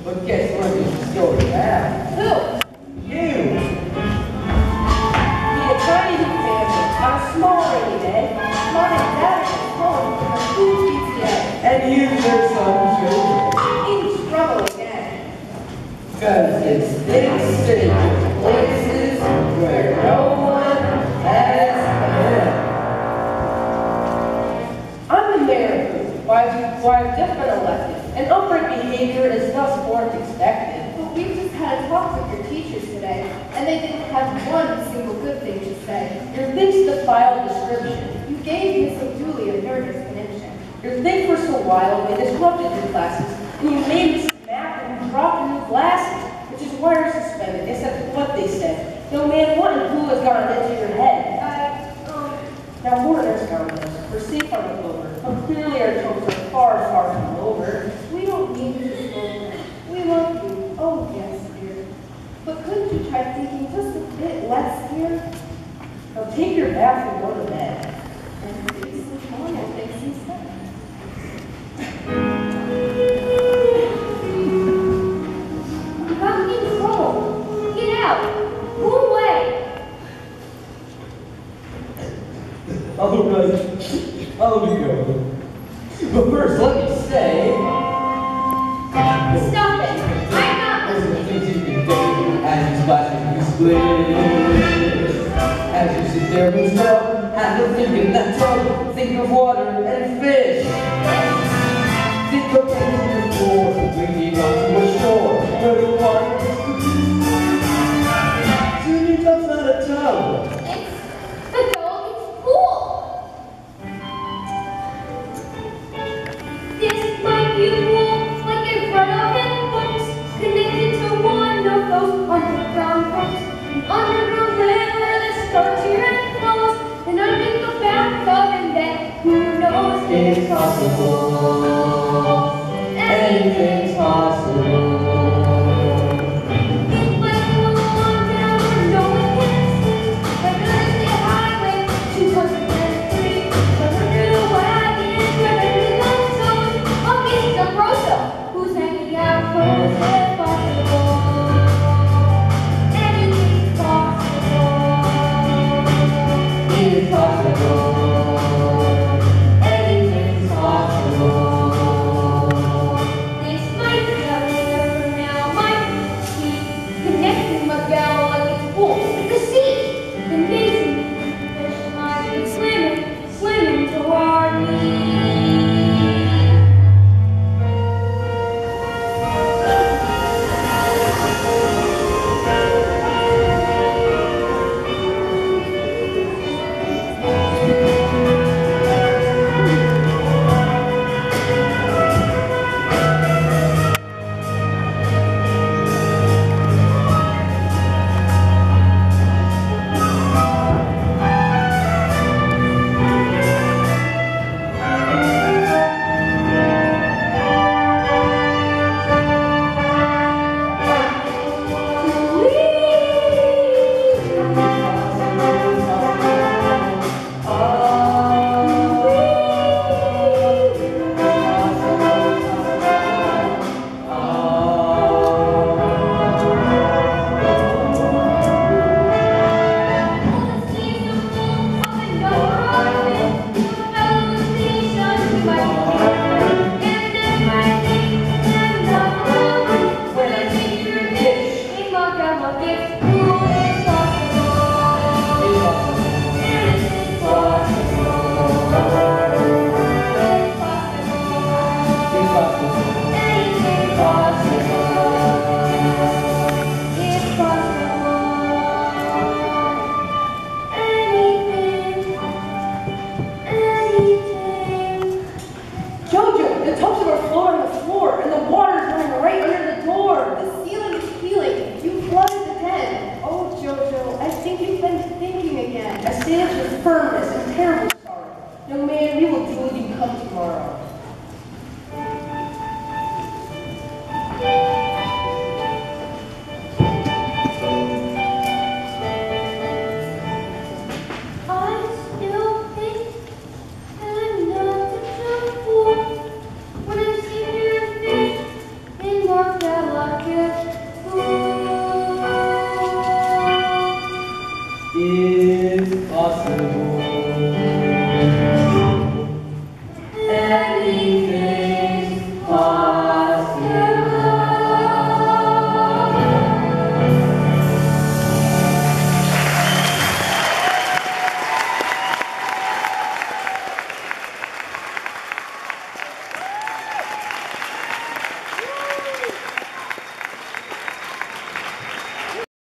But guess what is going now? Who? You! Be a tiny family on a small rainy day. Mom and Dad are home from a huge PTA. And you and some children. In trouble again. Because it's big city places where no one has been. I'm the mayor of Booth, why I've just been elected, and upright behavior is thus far expected. But we've just had a talk with your teachers today, and they didn't have one single good thing to say. Your links to file description. You gave Miss O'Dooley a nervous connection. Your things were so wild, they disrupted your classes, and you made me smack and drop your new glasses, which is why you're suspended, except what they said. No man, what in who has gone into your head? Now, more than scoundrels, we're safe on the clover, but clearly our hopes are far, far from over. We don't need you to slow down. We love you. Oh, yes, dear. But couldn't you try thinking just a bit less here? Now take your bath and go to bed. And maybe some normal things instead. You got me in trouble. Get out. Go away. All right, I'll be going. But first, let me say... Stop it. I'm not Those are the listening. things you can do as you splash and you split. As you sit there and smell, have a think in that tub. Think of water and fish. Think of things in the floor, bringing onto a shore where the water is clean. Soon your tub's not a tub. It's the dog. It's cool. This might be cool, like in front of it books, connected to one of those underground books. An underground land where the starts here and flows, and underneath the bathtub, and then who knows It's possible. Anything's possible. It's like a long down where no one can see. Like an interstate highway, 203. Somewhere through the wagon, where everything goes. A Mr. Rosa, who's hanging out close if possible. Anything's possible. It's possible. Anything's possible. This might be a river now, might be connecting my gal like it's full. The sea, the amazing fish might be swimming toward me. like it.